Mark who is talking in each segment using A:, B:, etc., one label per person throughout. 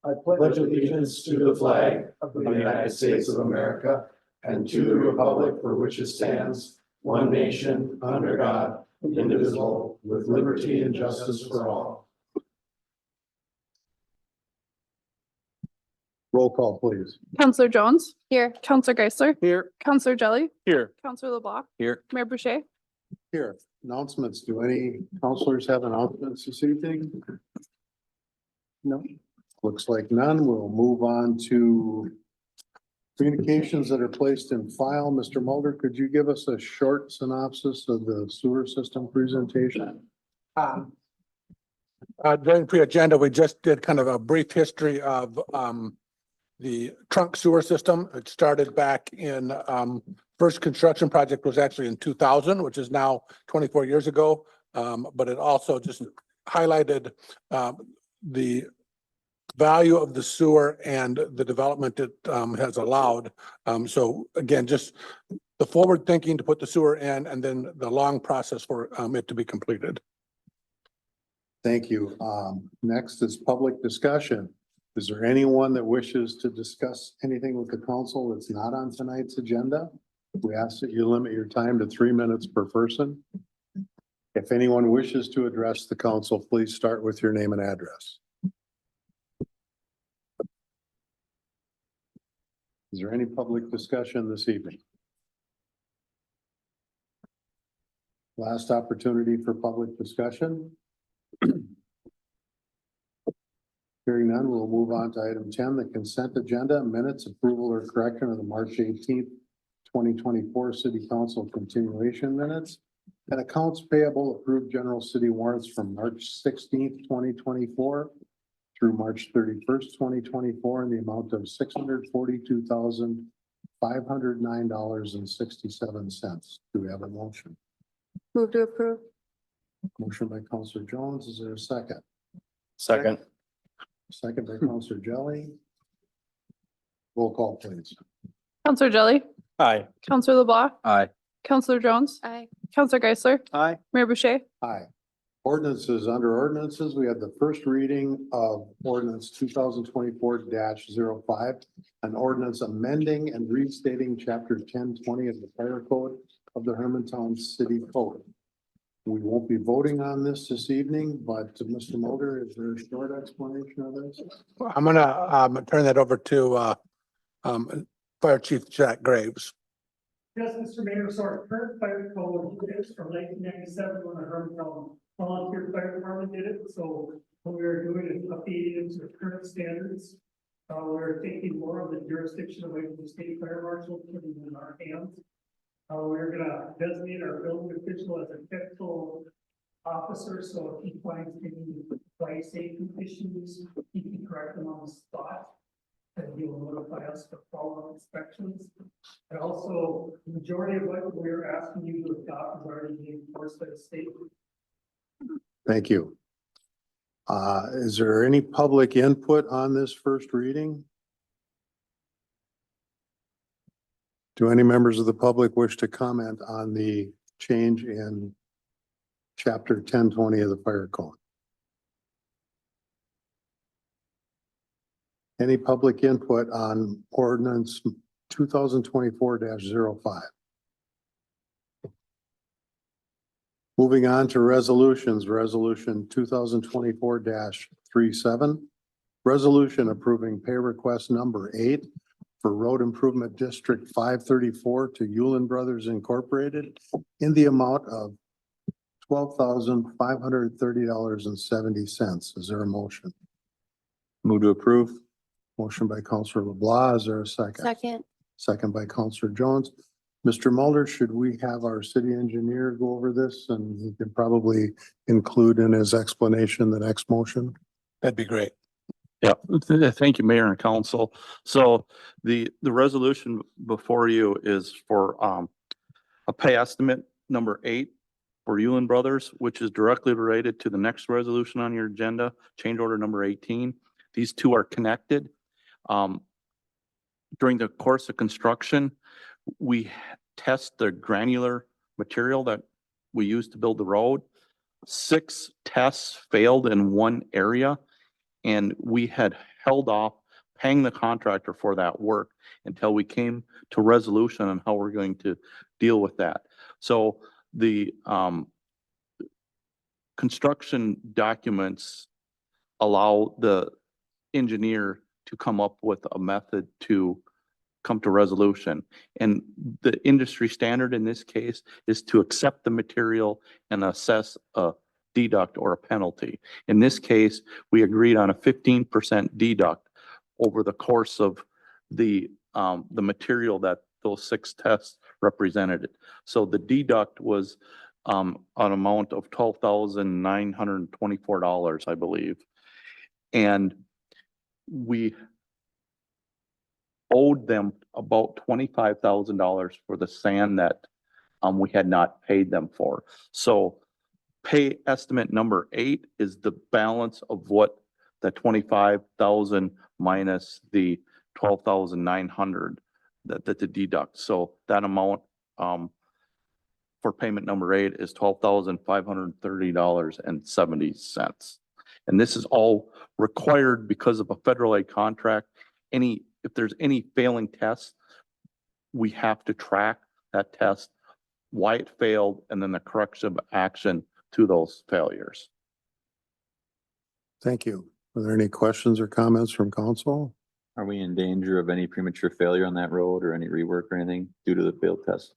A: I pledge allegiance to the flag of the United States of America and to the republic for which it stands, one nation, under God, indivisible, with liberty and justice for all.
B: Roll call, please.
C: Counselor Jones. Here. Counselor Geisler.
B: Here.
C: Counselor Jelly.
B: Here.
C: Counselor LeBlanc.
B: Here.
C: Mayor Boucher.
B: Here. Announcements. Do any counselors have announcements this evening? No. Looks like none. We'll move on to communications that are placed in file. Mr. Mulder, could you give us a short synopsis of the sewer system presentation?
D: During pre-agenda, we just did kind of a brief history of the trunk sewer system. It started back in first construction project was actually in 2000, which is now 24 years ago. But it also just highlighted the value of the sewer and the development it has allowed. So again, just the forward thinking to put the sewer in and then the long process for it to be completed.
B: Thank you. Next is public discussion. Is there anyone that wishes to discuss anything with the council that's not on tonight's agenda? We ask that you limit your time to 3 minutes per person. If anyone wishes to address the council, please start with your name and address. Is there any public discussion this evening? Last opportunity for public discussion. Hearing none, we'll move on to item 10, the consent agenda, minutes, approval or correction of the March 18th, 2024 City Council continuation minutes, and accounts payable approved general city warrants from March 16th, 2024 through March 31st, 2024 in the amount of $642,509.67. Do we have a motion?
C: Move to approve.
B: Motion by Counselor Jones. Is there a second?
A: Second.
B: Second by Counselor Jelly. Roll call, please.
C: Counselor Jelly.
A: Aye.
C: Counselor LeBlanc.
A: Aye.
C: Counselor Jones. Aye. Counselor Geisler.
A: Aye.
C: Mayor Boucher.
B: Aye. Ordinances. Under ordinances, we have the first reading of ordinance 2024-05, an ordinance amending and restating chapter 1020 of the fire code of the Hermantown City Code. We won't be voting on this evening, but Mr. Mulder, is there a short explanation of this?
D: I'm gonna turn that over to Fire Chief Jack Graves.
E: Yes, Mr. Mayor, so our current fire code is from 1997 when the Hermantown Volunteer Fire Department did it. So what we are doing is updating it to the current standards. We're taking more of the jurisdiction away from the state fire marshal, putting it in our hands. We're gonna designate our building official as a technical officer, so if he finds any fire safety issues, he can correct them on the spot. And he will notify us for follow-up inspections. And also, the majority of what we're asking you to adopt is already being enforced by the state.
B: Thank you. Is there any public input on this first reading? Do any members of the public wish to comment on the change in chapter 1020 of the fire code? Any public input on ordinance 2024-05? Moving on to resolutions, resolution 2024-37. Resolution approving pay request number 8 for Road Improvement District 534 to Yulin Brothers Incorporated in the amount of $12,530.70. Is there a motion?
A: Move to approve.
B: Motion by Counselor LeBlanc. Is there a second?
C: Second.
B: Second by Counselor Jones. Mr. Mulder, should we have our city engineer go over this, and he could probably include in his explanation the next motion?
D: That'd be great.
F: Yeah, thank you, Mayor and Council. So the resolution before you is for a pay estimate number 8 for Yulin Brothers, which is directly related to the next resolution on your agenda, change order number 18. These two are connected. During the course of construction, we test the granular material that we use to build the road. 6 tests failed in one area, and we had held off paying the contractor for that work until we came to resolution on how we're going to deal with that. So the construction documents allow the engineer to come up with a method to come to resolution. And the industry standard in this case is to accept the material and assess a deduct or a penalty. In this case, we agreed on a 15% deduct over the course of the material that those 6 tests represented. So the deduct was an amount of $12,924, I believe. And we owed them about $25,000 for the sand that we had not paid them for. So pay estimate number 8 is the balance of what the 25,000 minus the 12,900 that the deduct. So that amount for payment number 8 is $12,530.70. And this is all required because of a federal aid contract. If there's any failing tests, we have to track that test, why it failed, and then the corrective action to those failures.
B: Thank you. Are there any questions or comments from council?
G: Are we in danger of any premature failure on that road or any rework or anything due to the failed test?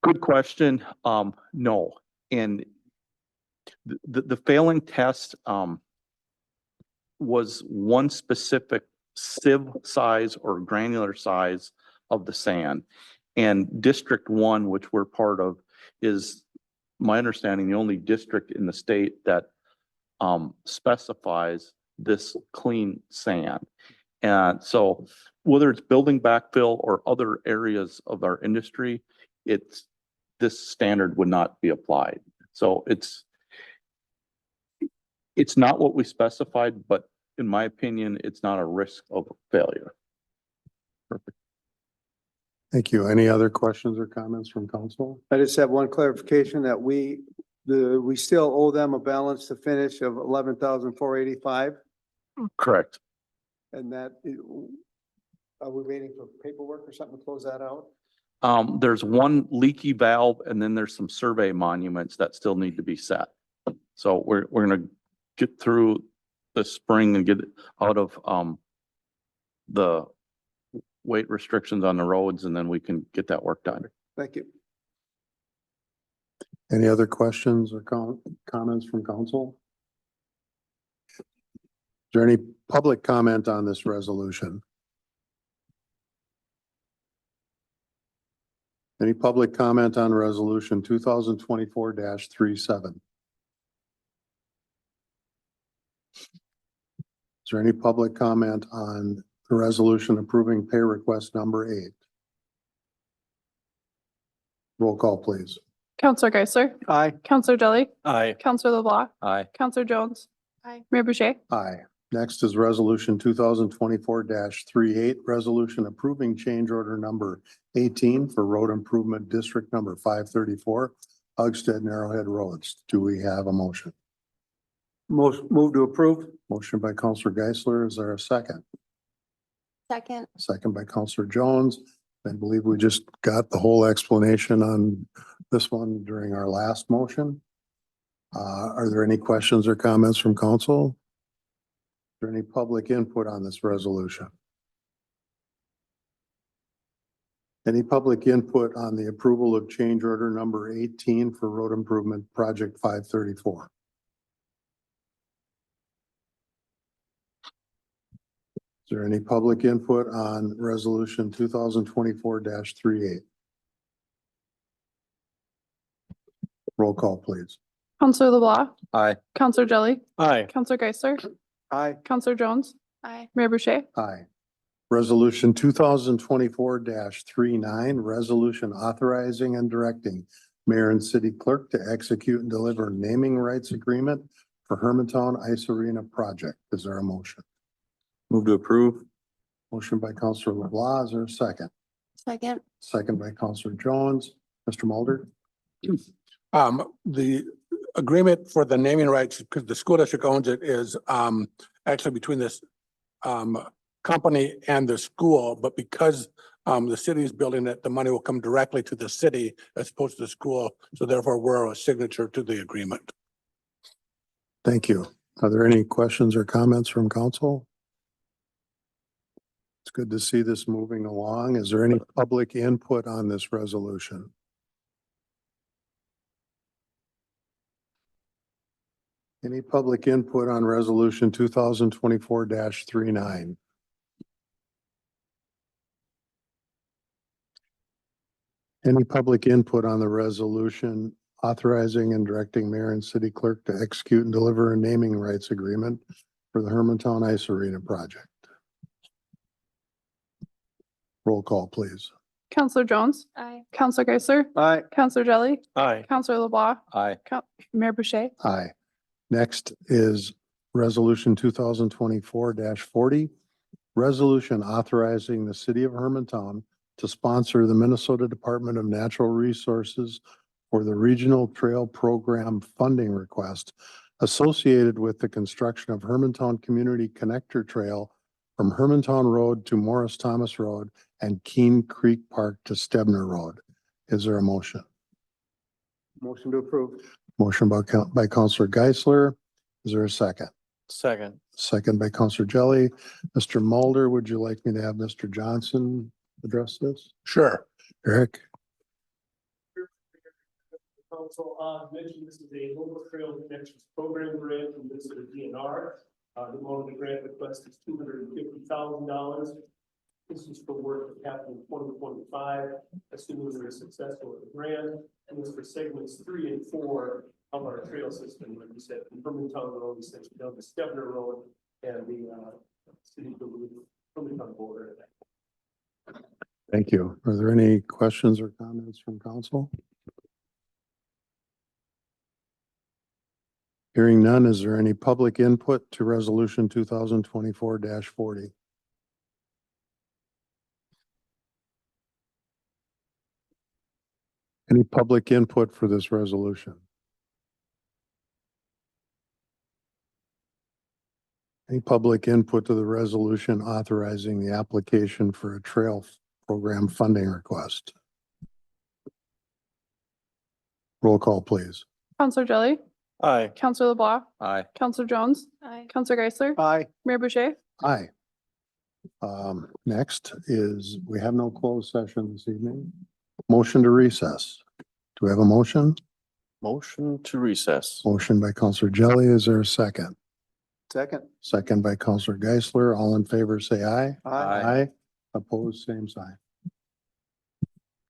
F: Good question. No. And the failing test was one specific sieve size or granular size of the sand. And District 1, which we're part of, is, my understanding, the only district in the state that specifies this clean sand. And so whether it's building backfill or other areas of our industry, this standard would not be applied. So it's not what we specified, but in my opinion, it's not a risk of failure. Perfect.
B: Thank you. Any other questions or comments from council?
H: I just have one clarification that we still owe them a balance to finish of 11,485,
F: Correct.
H: and that, are we waiting for paperwork or something to close that out?
F: There's one leaky valve and then there's some survey monuments that still need to be set. So we're gonna get through the spring and get out of the weight restrictions on the roads, and then we can get that work done.
H: Thank you.
B: Any other questions or comments from council? Is there any public comment on this resolution? Any public comment on resolution 2024-37? Is there any public comment on the resolution approving pay request number 8? Roll call, please.
C: Counselor Geisler,
H: Aye.
C: Counselor Jelly,
G: Aye.
C: Counselor LeBlanc,
G: Aye.
C: Counselor Jones. Mayor Boucher.
B: Aye. Next is resolution 2024-38, resolution approving change order number 18 for road improvement district number 534, Ugsted and Arrowhead Roads. Do we have a motion?
H: Move to approve.
B: Motion by Counselor Geisler. Is there a second?
C: Second.
B: Second by Counselor Jones. I believe we just got the whole explanation on this one during our last motion. Are there any questions or comments from council? Is there any public input on this resolution? Any public input on the approval of change order number 18 for road improvement project 534? Is there any public input on resolution 2024-38? Roll call, please.
C: Counselor LeBlanc,
G: Aye.
C: Counselor Jelly,
G: Aye.
C: Counselor Geisler,
H: Aye.
C: Counselor Jones. Mayor Boucher.
B: Aye. Resolution 2024-39, resolution authorizing and directing mayor and city clerk to execute and deliver naming rights agreement for Hermantown Ice Arena project. Is there a motion?
G: Move to approve.
B: Motion by Counselor LeBlanc. Is there a second?
C: Second.
B: Second by Counselor Jones. Mr. Mulder?
D: The agreement for the naming rights, because the school district owns it, is actually between this company and the school, but because the city is building it, the money will come directly to the city as opposed to the school. So therefore, we're a signature to the agreement.
B: Thank you. Are there any questions or comments from council? It's good to see this moving along. Is there any public input on this resolution? Any public input on resolution 2024-39? Any public input on the resolution authorizing and directing mayor and city clerk to execute and deliver a naming rights agreement for the Hermantown Ice Arena project? Roll call, please.
C: Counselor Jones. Aye. Counselor Geisler.
H: Aye.
C: Counselor Jelly.
F: Aye.
C: Counselor LeBlanc.
G: Aye.
C: Mayor Boucher.
B: Aye. Next is resolution 2024-40. Resolution authorizing the city of Hermantown to sponsor the Minnesota Department of Natural Resources for the Regional Trail Program funding request associated with the construction of Hermantown Community Connector Trail from Hermantown Road to Morris Thomas Road and Keene Creek Park to Stebner Road. Is there a motion?
H: Motion to approve.
B: Motion by Counselor Geisler. Is there a second?
F: Second.
B: Second by Counselor Jelly. Mr. Mulder, would you like me to have Mr. Johnson address this?
D: Sure.
B: Eric?
E: Council, mentioned this is a local trail connections program grant from Minnesota DNR. The amount of the grant request is $250,000. This is for work that happened in 2025, assuming we are successful with the grant, and this for segments 3 and 4 of our trail system, like we said, from Hermantown Road, essentially down to Stebner Road, and the city of Hermantown border.
B: Thank you. Are there any questions or comments from council? Hearing none, is there any public input to resolution 2024-40? Any public input for this resolution? Any public input to the resolution authorizing the application for a trail program funding request? Roll call, please.
C: Counselor Jelly.
F: Aye.
C: Counselor LeBlanc.
G: Aye.
C: Counselor Jones. Aye. Counselor Geisler.
H: Aye.
C: Mayor Boucher.
B: Aye. Next is, we have no closed session this evening. Motion to recess. Do we have a motion?
F: Motion to recess.
B: Motion by Counselor Jelly. Is there a second?
H: Second.
B: Second by Counselor Geisler. All in favor, say aye.
H: Aye.
B: Aye. Opposed, same sign.